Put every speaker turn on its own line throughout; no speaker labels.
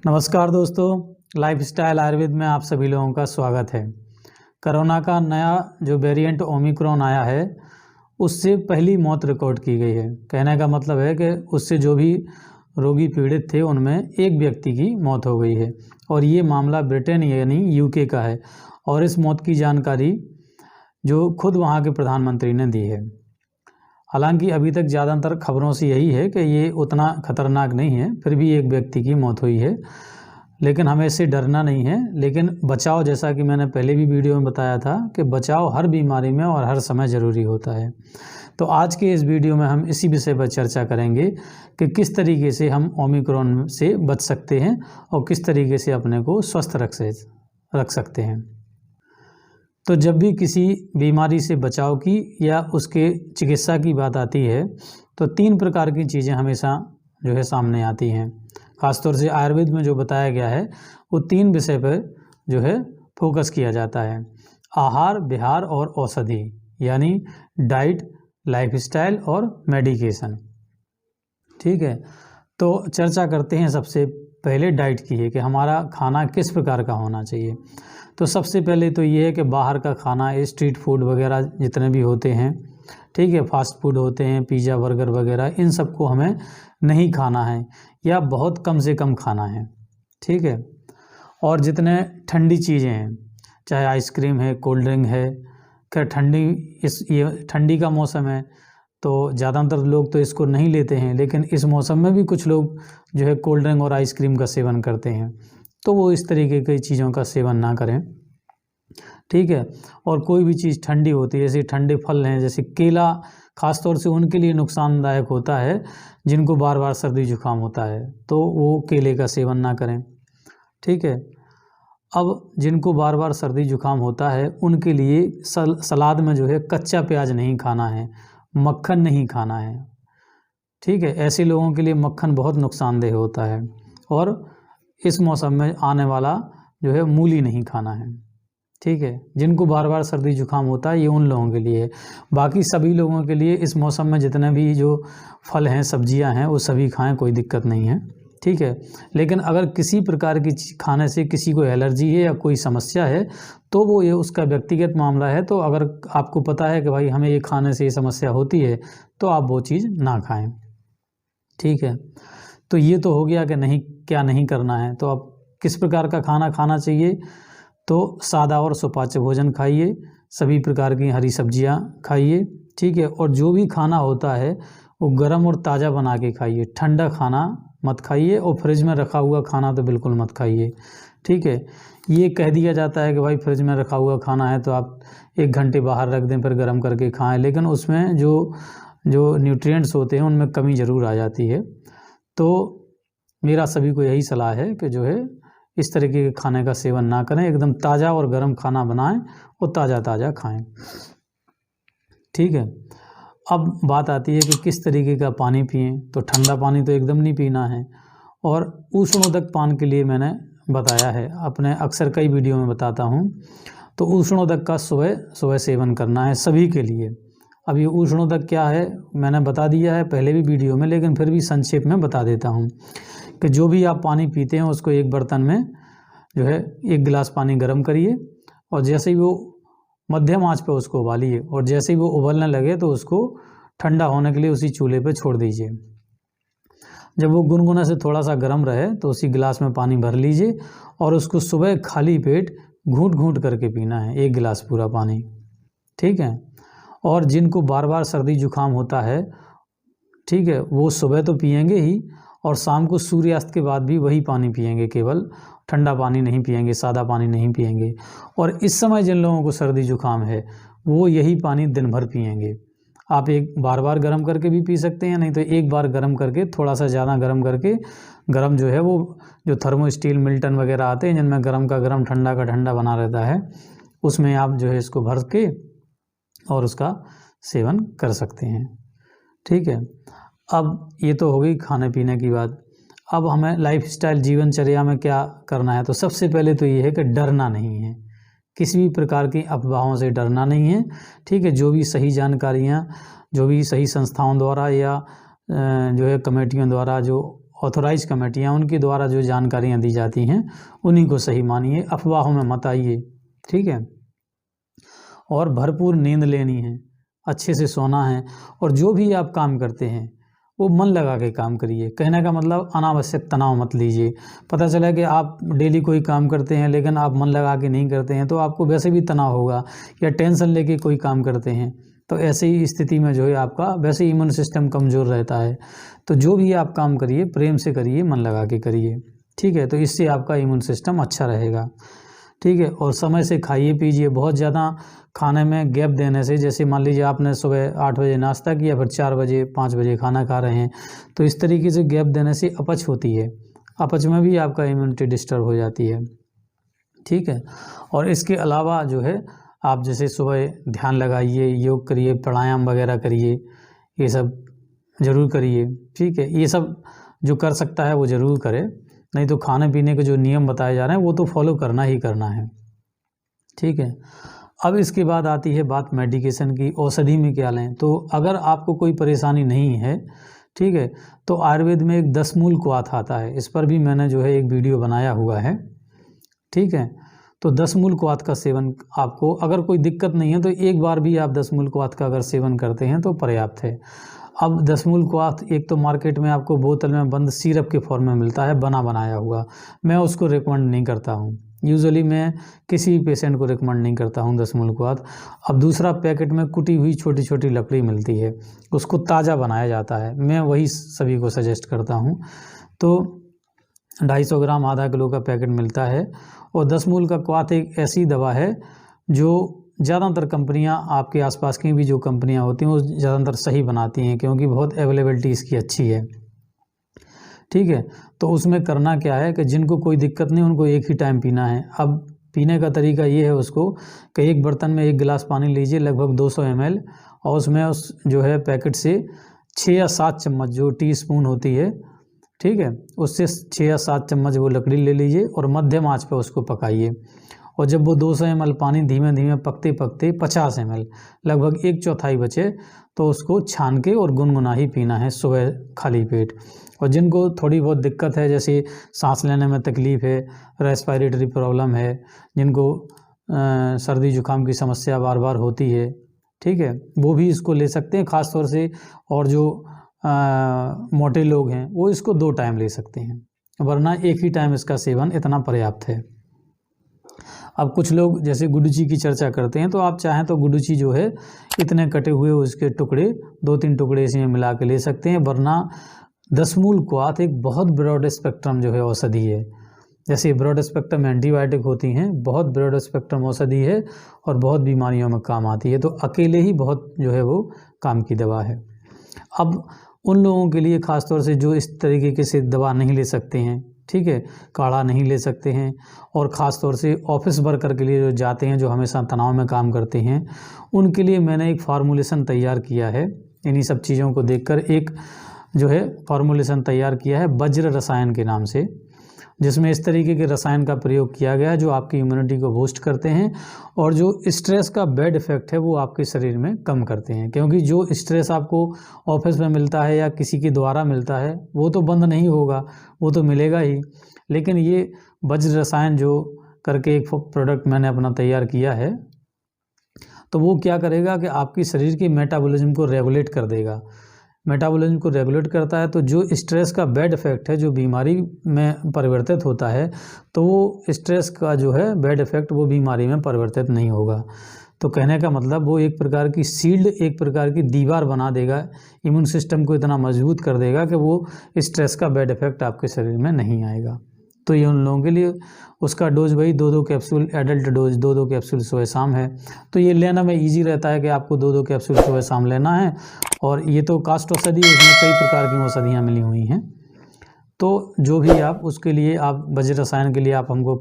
नमस्कार दोस्तों, लाइफस्टाइल आयुर्वेद में आप सभी लोगों का स्वागत है। कोरोना का नया जो वेरिएंट ओमिक्रॉन आया है उससे पहली मौत रिकॉर्ड की गई है। कहने का मतलब है कि उससे जो भी रोगी पीड़ित थे उनमें एक व्यक्ति की मौत हो गई है और ये मामला ब्रिटेन यानी यूके का है और इस मौत की जानकारी जो खुद वहाँ के प्रधानमंत्री ने दी है। हालांकि अभी तक ज़्यादातर खबरों से यही है कि ये उतना खतरनाक नहीं है, फिर भी एक व्यक्ति की मौत हुई है, लेकिन हमें इससे डरना नहीं है। लेकिन बचाव, जैसा कि मैंने पहले भी वीडियो में बताया था कि बचाव हर बीमारी में और हर समय ज़रूरी होता है। तो आज के इस वीडियो में हम इसी विषय पर चर्चा करेंगे कि किस तरीके से हम ओमिक्रॉन से बच सकते हैं और किस तरीके से अपने को स्वस्थ रख सकते हैं। तो जब भी किसी बीमारी से बचाव की या उसके चिकित्सा की बात आती है तो 3 प्रकार की चीज़ें हमेशा जो है सामने आती हैं। ख़ासतौर से आयुर्वेद में जो बताया गया है वो 3 विषय पर जो है फोकस किया जाता है: आहार, विहार और औषधि, यानी डाइट, लाइफस्टाइल और मेडिकेशन। ठीक है, तो चर्चा करते हैं सबसे पहले डाइट की है कि हमारा खाना किस प्रकार का होना चाहिए। तो सबसे पहले तो ये है कि बाहर का खाना, स्ट्रीट फूड वगैरह जितने भी होते हैं, ठीक है, फास्ट फूड होते हैं, पिज़्ज़ा बर्गर वगैरह, इन सबको हमें नहीं खाना है या बहुत कम से कम खाना है। ठीक है, और जितने ठंडी चीज़ें हैं, चाहे आइसक्रीम है, कोल्ड ड्रिंक है, खैर ये ठंडी का मौसम है तो ज़्यादातर लोग तो इसको नहीं लेते हैं, लेकिन इस मौसम में भी कुछ लोग जो है कोल्ड ड्रिंक और आइसक्रीम का सेवन करते हैं, तो वो इस तरीके की चीज़ों का सेवन ना करें। ठीक है, और कोई भी चीज़ ठंडी होती है, जैसे ठंडे फल हैं, जैसे केला, ख़ास तौर से उनके लिए नुकसानदायक होता है जिनको बार बार सर्दी जुकाम होता है, तो वो केले का सेवन ना करें। ठीक है, अब जिनको बार बार सर्दी जुकाम होता है उनके लिए सलाद में जो है कच्चा प्याज नहीं खाना है, मक्खन नहीं खाना है। ठीक है, ऐसे लोगों के लिए मक्खन बहुत नुकसानदेह होता है। और इस मौसम में आने वाला जो है मूली नहीं खाना है। ठीक है, जिनको बार बार सर्दी जुकाम होता है ये उन लोगों के लिए है। बाकी सभी लोगों के लिए इस मौसम में जितने भी जो फल हैं, सब्जियां हैं, वो सभी खाएं, कोई दिक्कत नहीं है। ठीक है, लेकिन अगर किसी प्रकार की खाने से किसी को एलर्जी है या कोई समस्या है तो वो ये उसका व्यक्तिगत मामला है। तो अगर आपको पता है कि भाई हमें ये खाने से ये समस्या होती है तो आप वो चीज़ ना खाएं। ठीक है, तो ये तो हो गया कि क्या नहीं करना है। तो अब किस प्रकार का खाना खाना चाहिए? तो सादा और सुपाच्य भोजन खाइए, सभी प्रकार की हरी सब्जियां खाइए। ठीक है, और जो भी खाना होता है वो गर्म और ताज़ा बना के खाइए, ठंडा खाना मत खाइए और फ्रिज में रखा हुआ खाना तो बिल्कुल मत खाइए। ठीक है, ये कह दिया जाता है कि भाई फ्रिज में रखा हुआ खाना है तो आप 1 घंटे बाहर रख दें फिर गर्म करके खाएं, लेकिन उसमें जो न्यूट्रिएंट्स होते हैं उनमें कमी ज़रूर आ जाती है। तो मेरा सभी को यही सलाह है कि जो है इस तरीके के खाने का सेवन ना करें, एकदम ताज़ा और गर्म खाना बनाएं और ताज़ा ताज़ा खाएं। ठीक है, अब बात आती है कि किस तरीके का पानी पिएं। तो ठंडा पानी तो एकदम नहीं पीना है और उष्णोदक पान के लिए मैंने बताया है, अपने अक्सर कई वीडियो में बताता हूँ। तो उष्णोदक का सुबह सेवन करना है सभी के लिए। अब ये उष्णोदक क्या है मैंने बता दिया है पहले भी वीडियो में, लेकिन फिर भी संक्षेप में बता देता हूँ कि जो भी आप पानी पीते हैं उसको एक बर्तन में जो है 1 गिलास पानी गर्म करिए और जैसे ही वो मध्यम आंच पे उसको उबालिए और जैसे ही वो उबलने लगे तो उसको ठंडा होने के लिए उसी चूल्हे पे छोड़ दीजिए। जब वो गुनगुना से थोड़ा सा गर्म रहे तो उसी गिलास में पानी भर लीजिए और उसको सुबह खाली पेट घूंट घूंट करके पीना है, 1 गिलास पूरा पानी। ठीक है, और जिनको बार बार सर्दी जुकाम होता है, ठीक है, वो सुबह तो पिएंगे ही और शाम को सूर्यास्त के बाद भी वही पानी पिएंगे, केवल ठंडा पानी नहीं पिएंगे, सादा पानी नहीं पिएंगे। और इस समय जिन लोगों को सर्दी जुकाम है वो यही पानी दिन भर पिएंगे। आप एक बार गर्म करके भी पी सकते हैं, नहीं तो एक बार गर्म करके थोड़ा सा ज़्यादा गर्म करके, गर्म जो है वो जो थर्मो स्टील मिल्टन वगैरह आते हैं जिनमें गर्म का गर्म ठंडा का ठंडा बना रहता है, उसमें आप जो है इसको भर के और उसका सेवन कर सकते हैं। ठीक है, अब ये तो हो गई खाने पीने की बात। अब हमें लाइफस्टाइल जीवनचर्या में क्या करना है? तो सबसे पहले तो ये है कि डरना नहीं है, किसी भी प्रकार की अफवाहों से डरना नहीं है। ठीक है, जो भी सही जानकारियाँ, जो भी सही संस्थाओं द्वारा या जो है कमेटियों द्वारा जो ऑथोराइज कमेटियाँ, उनके द्वारा जो जानकारियाँ दी जाती हैं उन्हीं को सही मानिए, अफवाहों में मत आइए, ठीक है। और भरपूर नींद लेनी है, अच्छे से सोना है, और जो भी आप काम करते हैं वो मन लगा के काम करिए। कहने का मतलब अनावश्यक तनाव मत लीजिए। पता चला कि आप डेली कोई काम करते हैं लेकिन आप मन लगा के नहीं करते हैं तो आपको वैसे भी तनाव होगा, या टेंशन लेके कोई काम करते हैं तो ऐसे ही स्थिति में जो है आपका वैसे इम्यून सिस्टम कमज़ोर रहता है। तो जो भी आप काम करिए प्रेम से करिए, मन लगा के करिए, ठीक है। तो इससे आपका इम्यून सिस्टम अच्छा रहेगा, ठीक है। और समय से खाइए पीजिए। बहुत ज़्यादा खाने में गैप देने से, जैसे मान लीजिए आपने सुबह 8 बजे नाश्ता किया, फिर 4 बजे 5 बजे खाना खा रहे हैं, तो इस तरीके से गैप देने से अपच होती है, अपच में भी आपका इम्यूनिटी डिस्टर्ब हो जाती है, ठीक है। और इसके अलावा जो है आप जैसे सुबह ध्यान लगाइए, योग करिए, प्राणायाम वगैरह करिए, ये सब ज़रूर करिए, ठीक है। ये सब जो कर सकता है वो ज़रूर करे, नहीं तो खाने पीने के जो नियम बताए जा रहे हैं वो तो फॉलो करना ही करना है, ठीक है। अब इसके बाद आती है बात मेडिकेशन की, औषधि में क्या लें। तो अगर आपको कोई परेशानी नहीं है, ठीक है, तो आयुर्वेद में एक 10 मूल क्वाथ आता है, इस पर भी मैंने जो है एक वीडियो बनाया हुआ है, ठीक है। तो 10 मूल क्वाथ का सेवन आपको, अगर कोई दिक्कत नहीं है तो एक बार भी आप 10 मूल क्वाथ का अगर सेवन करते हैं तो पर्याप्त है। अब 10 मूल क्वाथ एक तो मार्केट में आपको बोतल में बंद सिरप के फॉर्म में मिलता है, बना बनाया हुआ, मैं उसको रिकमेंड नहीं करता हूँ। यूजुअली मैं किसी पेशेंट को रिकमेंड नहीं करता हूँ 10 मूल क्वाथ। अब दूसरा पैकेट में कुटी हुई छोटी छोटी लकड़ी मिलती है, उसको ताज़ा बनाया जाता है, मैं वही सभी को सजेस्ट करता हूँ। तो 250 ग्राम आधा किलो का पैकेट मिलता है। और 10 मूल का क्वाथ एक ऐसी दवा है जो ज़्यादातर कंपनियां, आपके आसपास की भी जो कंपनियां होती हैं वो ज़्यादातर सही बनाती हैं, क्योंकि बहुत अवेलेबिलिटी इसकी अच्छी है, ठीक है। तो उसमें करना क्या है कि जिनको कोई दिक्कत नहीं उनको एक ही टाइम पीना है। अब पीने का तरीका ये है उसको कि एक बर्तन में 1 गिलास पानी लीजिए, लगभग 200 ml, और उसमें उस जो है पैकेट से 6 या 7 चम्मच, जो टीस्पून होती है, ठीक है, उससे 6 या 7 चम्मच वो लकड़ी ले लीजिए और मध्यम आंच पर उसको पकाइए। और जब वो 200 ml पानी धीमे धीमे पकते पकते 50 ml, लगभग 1/4 बचे, तो उसको छान के और गुनगुना ही पीना है सुबह खाली पेट। और जिनको थोड़ी बहुत दिक्कत है, जैसे सांस लेने में तकलीफ़ है, रेस्पिरेटरी प्रॉब्लम है, जिनको सर्दी जुकाम की समस्या बार बार होती है, ठीक है, वो भी इसको ले सकते हैं ख़ास तौर से। और जो मोटे लोग हैं वो इसको 2 टाइम ले सकते हैं, वरना एक ही टाइम इसका सेवन इतना पर्याप्त है। अब कुछ लोग जैसे गुडुची की चर्चा करते हैं, तो आप चाहें तो गुडुची जो है इतने कटे हुए उसके टुकड़े 2-3 टुकड़े इसमें मिला के ले सकते हैं, वरना 10 मूल क्वाथ एक बहुत ब्रॉड स्पेक्ट्रम जो है औषधि है। जैसे ब्रॉड स्पेक्ट्रम एंटीबायोटिक होती हैं, बहुत ब्रॉड स्पेक्ट्रम औषधि है और बहुत बीमारियों में काम आती है, तो अकेले ही बहुत जो है वो काम की दवा है। अब उन लोगों के लिए ख़ास तौर से जो इस तरीके से दवा नहीं ले सकते हैं, ठीक है, काढ़ा नहीं ले सकते हैं, और ख़ास तौर से ऑफिस वर्कर के लिए जो जाते हैं, जो हमेशा तनाव में काम करते हैं, उनके लिए मैंने एक फार्मूलेशन तैयार किया है। इन्हीं सब चीज़ों को देखकर एक जो है फार्मूलेशन तैयार किया है वज्र रसायन के नाम से, जिसमें इस तरीके के रसायन का प्रयोग किया गया है जो आपकी इम्यूनिटी को बूस्ट करते हैं और जो स्ट्रेस का बैड इफेक्ट है वो आपके शरीर में कम करते हैं। क्योंकि जो स्ट्रेस आपको ऑफिस में मिलता है या किसी के द्वारा मिलता है वो तो बंद नहीं होगा, वो तो मिलेगा ही, लेकिन ये वज्र रसायन जो करके एक प्रोडक्ट मैंने अपना तैयार किया है, तो वो क्या करेगा कि आपकी शरीर की मेटाबॉलिज्म को रेगुलेट कर देगा। मेटाबॉलिज्म को रेगुलेट करता है तो जो स्ट्रेस का बैड इफेक्ट है, जो बीमारी में परिवर्तित होता है, तो वो स्ट्रेस का जो है बैड इफेक्ट वो बीमारी में परिवर्तित नहीं होगा। तो कहने का मतलब वो एक प्रकार की शील्ड, एक प्रकार की दीवार बना देगा, इम्यून सिस्टम को इतना मजबूत कर देगा कि वो स्ट्रेस का बैड इफेक्ट आपके शरीर में नहीं आएगा। तो ये उन लोगों के लिए उसका डोज वही 2-2 कैप्सूल, एडल्ट डोज 2-2 कैप्सूल सुबह शाम है। तो ये लेना में ईजी रहता है कि आपको 2-2 कैप्सूल सुबह शाम लेना है। और ये तो कास्ट औषधि, इसमें कई प्रकार की औषधियाँ मिली हुई हैं। तो जो भी आप उसके लिए, आप वज्र रसायन के लिए आप हमको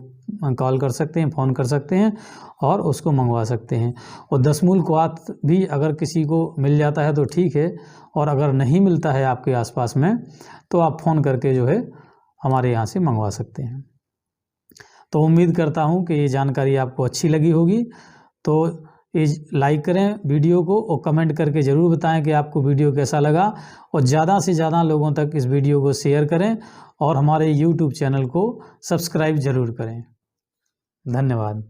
कॉल कर सकते हैं, फ़ोन कर सकते हैं और उसको मंगवा सकते हैं। और 10 मूल क्वाथ भी अगर किसी को मिल जाता है तो ठीक है, और अगर नहीं मिलता है आपके आसपास में तो आप फ़ोन करके जो है हमारे यहाँ से मंगवा सकते हैं। तो उम्मीद करता हूँ कि ये जानकारी आपको अच्छी लगी होगी। तो इस लाइक करें वीडियो को और कमेंट करके ज़रूर बताएं कि आपको वीडियो कैसा लगा, और ज़्यादा से ज़्यादा लोगों तक इस वीडियो को शेयर करें और हमारे YouTube चैनल को सब्सक्राइब ज़रूर करें। धन्यवाद।